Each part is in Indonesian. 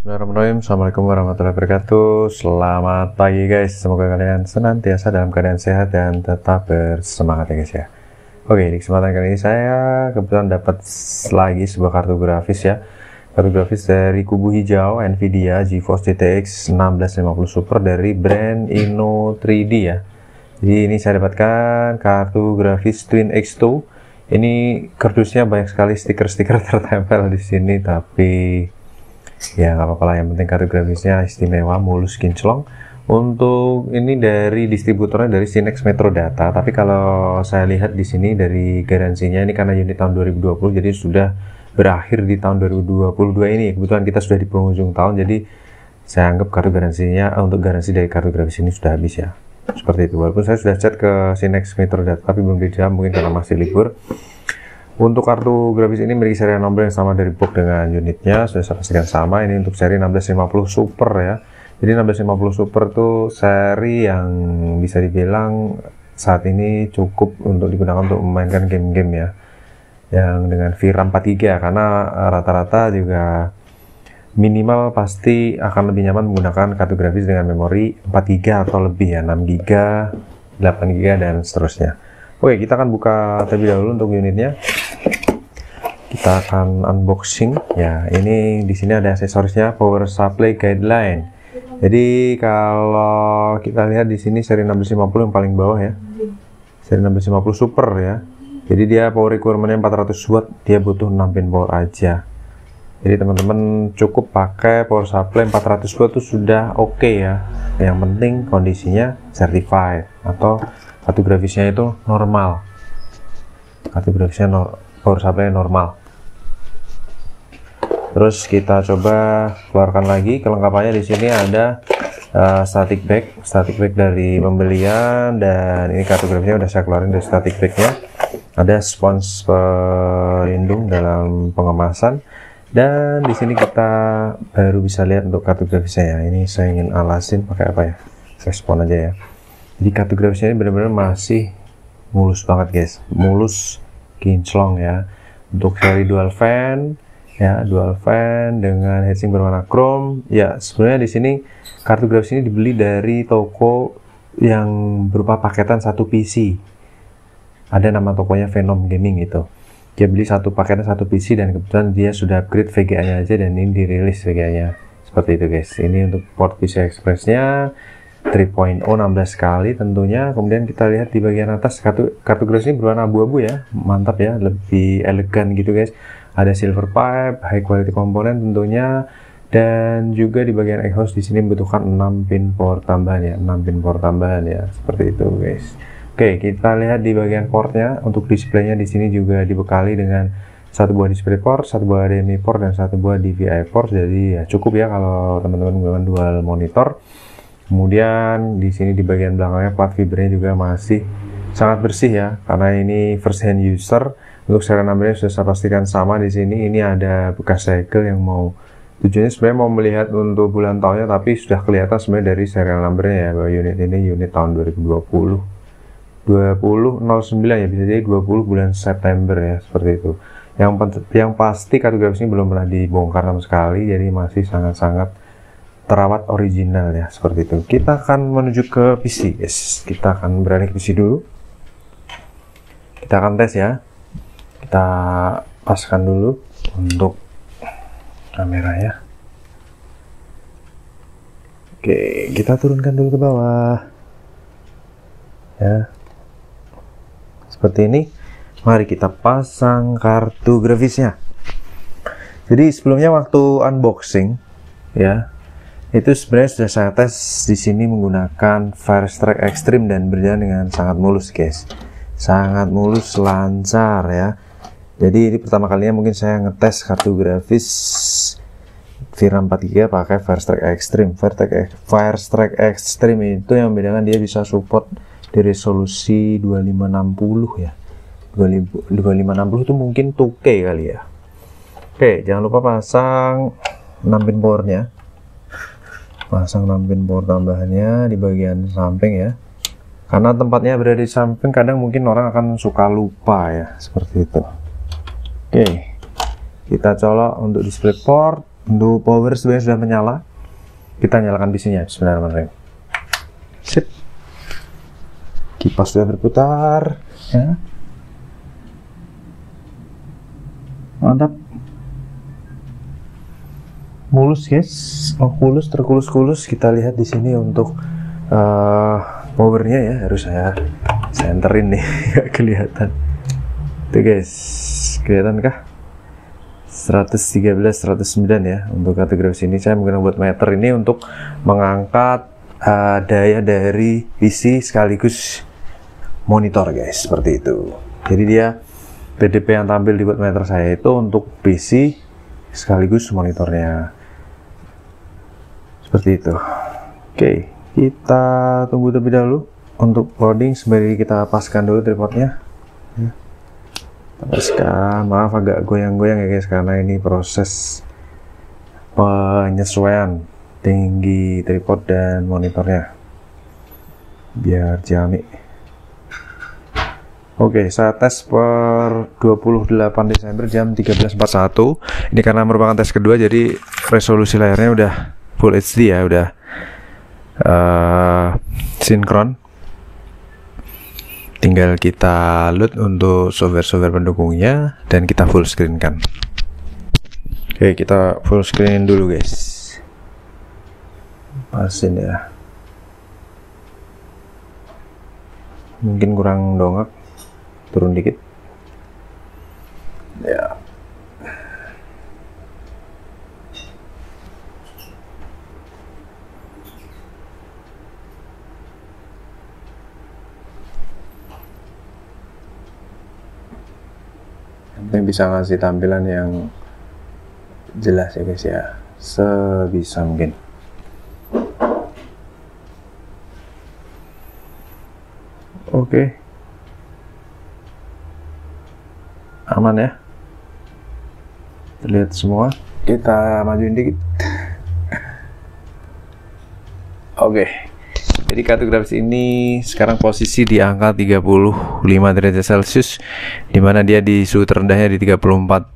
Bismillahirrahmanirrahim. Assalamualaikum warahmatullahi wabarakatuh. Selamat pagi guys. Semoga kalian senantiasa dalam keadaan sehat dan tetap bersemangat ya guys ya. Oke, di kesempatan kali ini saya kebetulan dapat lagi sebuah kartu grafis ya. Kartu grafis dari kubu hijau Nvidia GeForce GTX 1650 Super dari brand Inno 3D ya. Jadi ini saya dapatkan kartu grafis Twin X2. Ini kardusnya banyak sekali stiker-stiker tertempel di sini, tapi ya nggak apa-apa lah, yang penting kartu grafisnya istimewa, mulus, kinclong. Untuk ini dari distributornya dari Sinex Metro Data, tapi kalau saya lihat di sini dari garansinya ini karena unit tahun 2020, jadi sudah berakhir di tahun 2022 ini. Kebetulan kita sudah di penghujung tahun, jadi saya anggap kartu garansinya untuk garansi dari kartu grafis ini sudah habis ya. Seperti itu. Walaupun saya sudah chat ke Sinex Metro Data, tapi belum dijawab, mungkin karena masih libur. Untuk kartu grafis ini memiliki serial nomor yang sama dari box dengan unitnya, sudah saya pastikan sama. Ini untuk seri 1650 Super ya. Jadi 1650 Super tuh seri yang bisa dibilang saat ini cukup untuk digunakan untuk memainkan game-game ya, yang dengan VRAM 4GB, karena rata-rata juga minimal pasti akan lebih nyaman menggunakan kartu grafis dengan memori 4GB atau lebih ya, 6GB, 8GB dan seterusnya. Oke, kita akan buka terlebih dahulu untuk unitnya. Kita akan unboxing ya. Ini di sini ada aksesorisnya, power supply guideline. Jadi kalau kita lihat di sini seri 1650 yang paling bawah ya, seri 1650 Super ya. Jadi dia power requirement-nya 400 watt, dia butuh 6 pin power aja. Jadi teman-teman cukup pakai power supply 400 watt itu sudah oke ya. Yang penting kondisinya certified atau kartu grafisnya itu normal. Kartu grafisnya power supply normal. Terus kita coba keluarkan lagi kelengkapannya. Di sini ada static bag dari pembelian, dan ini kartu grafisnya udah saya keluarin dari static bagnya. Ada spons pelindung dalam pengemasan, dan di sini kita baru bisa lihat untuk kartu grafisnya ya. Ini saya ingin alasin pakai apa ya? Saya spon aja ya. Jadi kartu grafisnya ini benar-benar masih mulus banget guys, mulus, kinclong ya. Untuk seri dual fan ya, dual fan dengan heatsink berwarna chrome ya. Sebenarnya di sini kartu grafis ini dibeli dari toko yang berupa paketan satu PC. Ada nama tokonya Venom Gaming itu. Dia beli satu paketan satu PC, dan kebetulan dia sudah upgrade VGA-nya aja, dan ini dirilis VGA-nya. Seperti itu guys. Ini untuk port PCI Express-nya 3.0 16 kali tentunya. Kemudian kita lihat di bagian atas, kartu grafis ini berwarna abu-abu ya, mantap ya, lebih elegan gitu guys. Ada silver pipe, high quality komponen tentunya, dan juga di bagian exhaust di sini membutuhkan 6 pin power tambahan ya, 6 pin power tambahan ya, seperti itu guys. Oke, kita lihat di bagian portnya. Untuk displaynya di sini juga dibekali dengan satu buah display port, satu buah HDMI port, dan satu buah DVI port. Jadi ya cukup ya kalau teman-teman menggunakan dual monitor. Kemudian di sini di bagian belakangnya plat fibernya juga masih sangat bersih ya, karena ini first hand user. Untuk serial numbernya sudah saya pastikan sama di sini. Ini ada bekas segel yang mau, tujuannya sebenarnya mau melihat untuk bulan tahunnya, tapi sudah kelihatan sebenarnya dari serial numbernya ya, bahwa unit ini unit tahun 2009 ya, bisa jadi 20 bulan September ya, seperti itu. Yang pasti kartu grafis ini belum pernah dibongkar sama sekali, jadi masih sangat-sangat terawat original ya, seperti itu. Kita akan menuju ke PC guys. Kita akan beralih ke PC dulu. Kita akan tes ya. Kita paskan dulu untuk kamera ya. Oke, kita turunkan dulu ke bawah ya, seperti ini. Mari kita pasang kartu grafisnya. Jadi sebelumnya waktu unboxing ya, itu sebenarnya sudah saya tes di sini menggunakan Firestrike Extreme, dan berjalan dengan sangat mulus guys, sangat mulus, lancar ya. Jadi ini pertama kalinya mungkin saya ngetes kartu grafis VRAM 4GB pakai Firestrike Extreme. Firestrike Extreme itu yang membedakan dia bisa support di resolusi 2560 ya. 2560 itu mungkin 2K kali ya. Oke, jangan lupa pasang 6 pin powernya. Pasang 6 pin power tambahannya di bagian samping ya, karena tempatnya berada di samping, kadang mungkin orang akan suka lupa ya, seperti itu. Oke, kita colok untuk display port, Untuk power sebenarnya sudah menyala. Kita nyalakan PC-nya. Bismillahirrahmanirrahim. Sip. Kipas sudah berputar. Ya. Mantap. Mulus guys. Oh, terkulus-kulus. Kita lihat di sini untuk powernya ya. Harus saya enterin nih. Gak kelihatan. Tuh guys. Kelihatan kah? 113, 109 ya. Untuk kategori ini saya menggunakan buat meter ini untuk mengangkat daya dari PC sekaligus monitor guys, seperti itu. Jadi dia PDP yang tampil di wattmeter saya itu untuk PC sekaligus monitornya, seperti itu. Oke, kita tunggu terlebih dahulu untuk loading sembari kita paskan dulu tripodnya. Paskan, maaf agak goyang-goyang ya guys, karena ini proses penyesuaian tinggi tripod dan monitornya biar jami. Oke, saya tes per 28 Desember jam 13.41. Ini karena merupakan tes kedua, jadi resolusi layarnya udah Full HD ya, udah sinkron. Tinggal kita load untuk software-software pendukungnya dan kita full screen kan. Oke, kita full screen dulu guys. Pasin ya. Mungkin kurang dongak. Turun dikit. Ya. Yang bisa ngasih tampilan yang jelas ya guys ya, sebisa mungkin. Oke, aman ya, terlihat semua. Kita majuin dikit. Oke, jadi kartu grafis ini sekarang posisi di angka 35 derajat Celcius, dimana dia di suhu terendahnya di 34,1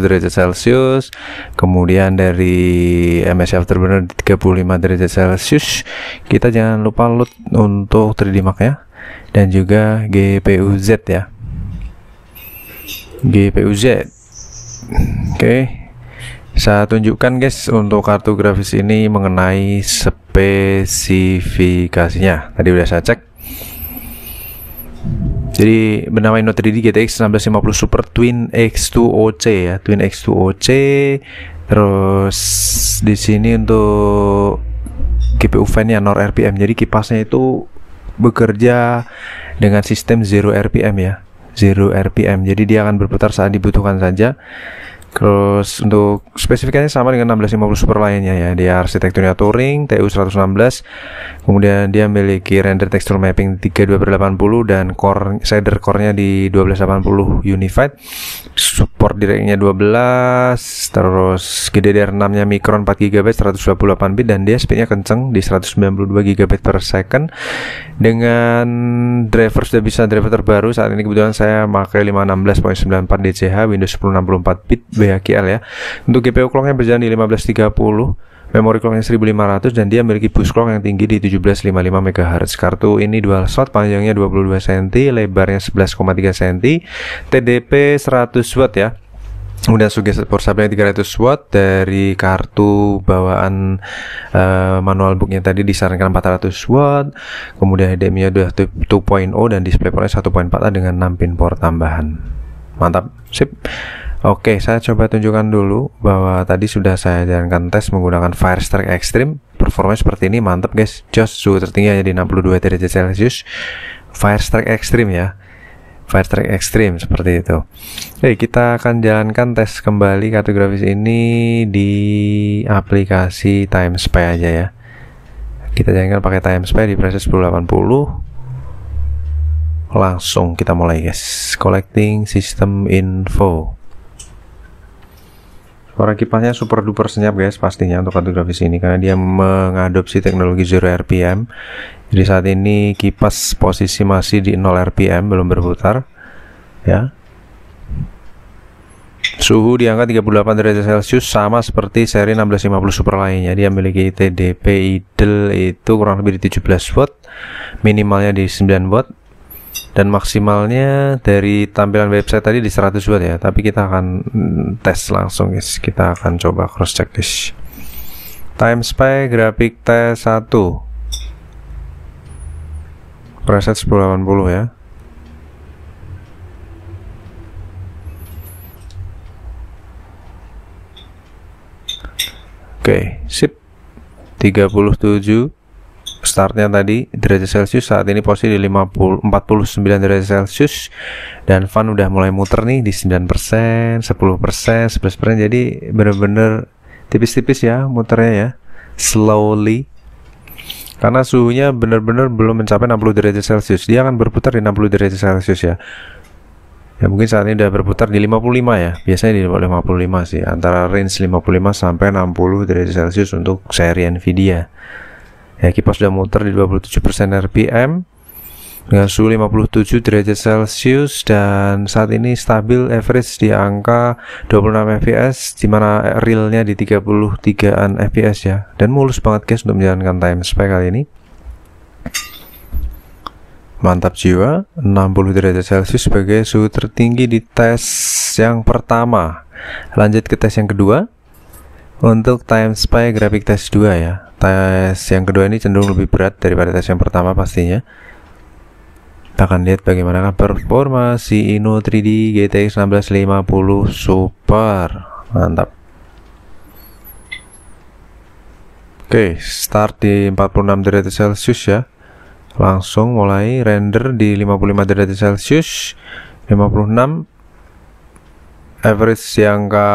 derajat Celcius. Kemudian dari MSI Afterburner di 35 derajat Celcius. Kita jangan lupa load untuk 3D Mark ya, dan juga GPU Z ya, GPU Z. Oke, saya tunjukkan guys untuk kartu grafis ini mengenai spesifikasinya. Tadi udah saya cek. Jadi bernama Inno 3D GTX 1650 Super Twin X2OC ya, Twin X2OC. Terus di sini untuk GPU fan-nya Nor RPM. Jadi kipasnya itu bekerja dengan sistem 0 RPM ya, 0 RPM. Jadi dia akan berputar saat dibutuhkan saja. Terus untuk spesifikasinya sama dengan 1650 Super lainnya ya. Dia arsitekturnya Turing TU 116. Kemudian dia memiliki render texture mapping 32/80 dan shader core-nya di 1280 Unified. Support DirectX-nya 12. Terus GDDR6-nya Micron 4GB 128 bit dan dia speed-nya kenceng di 192 GB per second. Dengan driver sudah bisa driver terbaru. Saat ini kebetulan saya pakai 516.94 DCH Windows 10 64 bit BHQL ya. Untuk GPU clock-nya berjalan di 1530, memori clock-nya 1500 dan dia memiliki boost clock yang tinggi di 1755 MHz. Kartu ini dual slot, panjangnya 22 cm, lebarnya 11,3 cm, TDP 100 watt ya. Kemudian suggested power supply 300 watt. Dari kartu bawaan manual booknya tadi disarankan 400 watt. Kemudian HDMI-nya udah 2.0 dan DisplayPort-nya 1.4A dengan 6 pin port tambahan. Mantap, sip. Oke, saya coba tunjukkan dulu bahwa tadi sudah saya jalankan tes menggunakan Firestrike Extreme. Performanya seperti ini, mantap guys. Jos, suhu tertinggi di 62 derajat Celcius. Firestrike Extreme ya, Firestrike Extreme seperti itu. Oke, kita akan jalankan tes kembali kartu grafis ini di aplikasi TimeSpy aja ya. Kita jalankan pakai TimeSpy di preset 1080. Langsung kita mulai guys. Collecting system info. Suara kipasnya super duper senyap guys pastinya untuk kartu grafis ini, karena dia mengadopsi teknologi 0 RPM. Jadi saat ini kipas posisi masih di 0 RPM, belum berputar ya. Suhu di angka 38 derajat Celcius, sama seperti seri 1650 Super lainnya. Dia memiliki TDP idle itu kurang lebih di 17 watt, minimalnya di 9 watt, dan maksimalnya dari tampilan website tadi di 100 watt ya. Tapi kita akan tes langsung guys. Kita akan coba cross check guys. TimeSpy grafik T1 preset 1080 ya. Oke, sip. 37 startnya tadi derajat Celcius, saat ini posisi di 49 derajat Celcius, dan fan udah mulai muter nih di 9%, 10%, 11%. Jadi bener-bener tipis-tipis ya muternya ya, slowly, karena suhunya bener-bener belum mencapai 60 derajat Celcius. Dia akan berputar di 60 derajat Celcius ya. Ya mungkin saat ini udah berputar di 55 ya. Biasanya di 55 sih, antara range 55 sampai 60 derajat Celcius untuk seri Nvidia. Ya, kipas sudah muter di 27% RPM dengan suhu 57 derajat Celcius, dan saat ini stabil average di angka 26 fps, dimana realnya di 33an fps ya. Dan mulus banget guys untuk menjalankan TimeSpy kali ini. Mantap jiwa. 60 derajat Celcius sebagai suhu tertinggi di tes yang pertama. Lanjut ke tes yang kedua. Untuk TimeSpy grafik tes 2 ya. Tes yang kedua ini cenderung lebih berat daripada tes yang pertama pastinya. Kita akan lihat bagaimana performa si Inno 3D GTX 1650 Super. Mantap. Oke, start di 46 derajat Celcius ya. Langsung mulai render di 55 derajat Celcius, 56, average di angka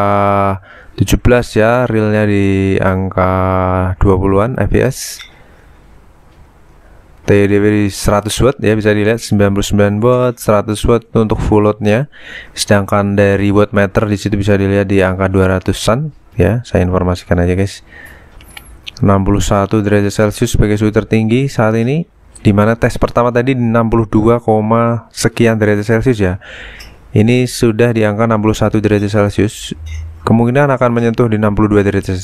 17 ya, realnya di angka 20an fps, TDP di 100 watt ya, bisa dilihat 99 watt, 100 watt untuk full loadnya, sedangkan dari wattmeter di situ bisa dilihat di angka 200an ya. Saya informasikan aja guys. 61 derajat Celcius sebagai suhu tertinggi saat ini, dimana tes pertama tadi di 62, sekian derajat Celcius ya. Ini sudah di angka 61 derajat Celcius. Kemungkinan akan menyentuh di 62 derajat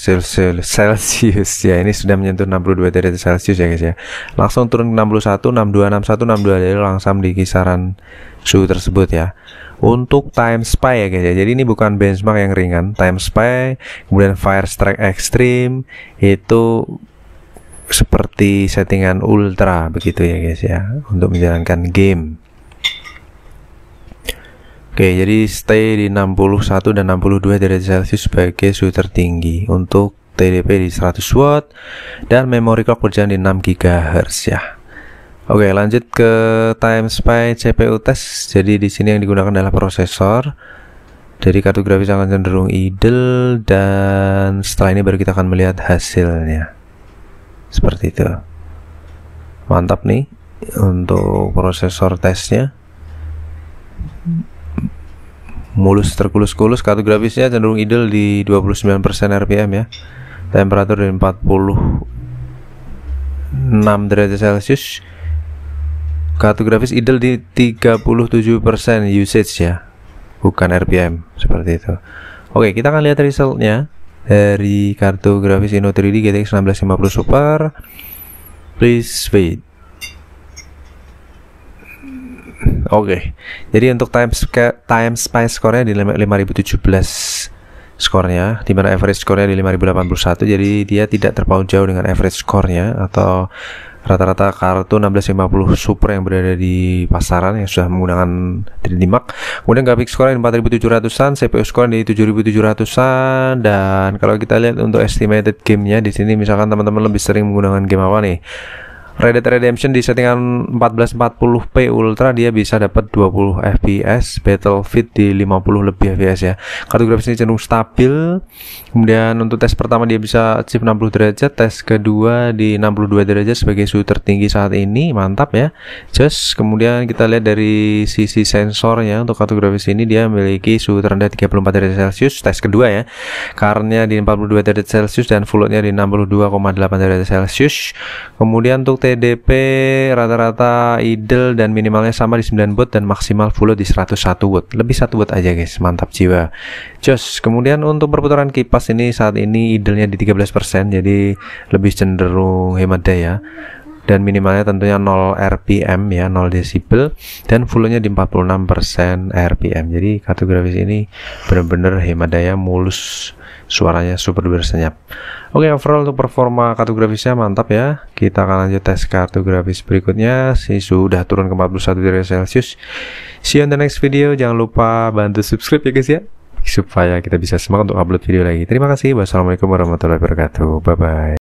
Celcius ya. Ini sudah menyentuh 62 derajat Celcius ya guys ya. Langsung turun ke 61, 62, 61, 62, jadi langsung di kisaran suhu tersebut ya. Untuk TimeSpy ya guys ya. Jadi ini bukan benchmark yang ringan. TimeSpy, kemudian Firestrike Extreme itu seperti settingan ultra begitu ya guys ya, untuk menjalankan game. Oke, jadi stay di 61 dan 62 derajat Celcius sebagai suhu tertinggi. Untuk TDP di 100 watt dan memori clock berjalan di 6 GHz ya. Oke, lanjut ke TimeSpy CPU test. Jadi di sini yang digunakan adalah prosesor. Jadi kartu grafis akan cenderung idle, dan setelah ini baru kita akan melihat hasilnya. Seperti itu. Mantap nih untuk prosesor tesnya. Mulus terkulus-kulus. Kartu grafisnya cenderung idle di 29% RPM ya. Temperatur di 46 derajat Celcius. Kartu grafis idle di 37% usage ya, bukan RPM, seperti itu. Oke, kita akan lihat resultnya dari kartu grafis Inno 3D GTX 1650 Super. Please wait. Oke, jadi untuk TimeSpy skornya di 5017 skornya, dimana average skornya di 5081. Jadi dia tidak terpaut jauh dengan average skornya atau rata-rata kartu 1650 Super yang berada di pasaran yang sudah menggunakan 3D Mark. Kemudian grafik skornya di 4700-an, CPU skornya di 7700-an, dan kalau kita lihat untuk estimated gamenya di sini, misalkan teman-teman lebih sering menggunakan game apa nih? Red Dead Redemption di settingan 1440p Ultra dia bisa dapat 20 fps, Battlefield di 50 lebih fps ya. Kartu grafis ini cenderung stabil. Kemudian untuk tes pertama dia bisa achieve 60 derajat, tes kedua di 62 derajat sebagai suhu tertinggi saat ini. Mantap ya. Just kemudian kita lihat dari sisi sensornya, untuk kartu grafis ini dia memiliki suhu terendah 34 derajat Celcius tes kedua ya. Karena di 42 derajat Celcius dan full loadnya di 62,8 derajat Celcius. Kemudian untuk TDP rata-rata idle dan minimalnya sama di 9 watt dan maksimal full load di 101 watt. Lebih 1 watt aja guys, mantap jiwa. Jos. Kemudian untuk perputaran kipas ini saat ini idle-nya di 13%, jadi lebih cenderung hemat daya. Dan minimalnya tentunya 0 RPM ya, 0 desibel, dan full load-nya di 46% RPM. Jadi kartu grafis ini benar-benar hemat daya, mulus, suaranya super bersenyap. Oke, overall untuk performa kartu grafisnya mantap ya. Kita akan lanjut tes kartu grafis berikutnya. Sudah turun ke 41 derajat Celcius. See you on the next video. Jangan lupa bantu subscribe ya guys ya, supaya kita bisa semangat untuk upload video lagi. Terima kasih. Wassalamualaikum warahmatullahi wabarakatuh. Bye bye.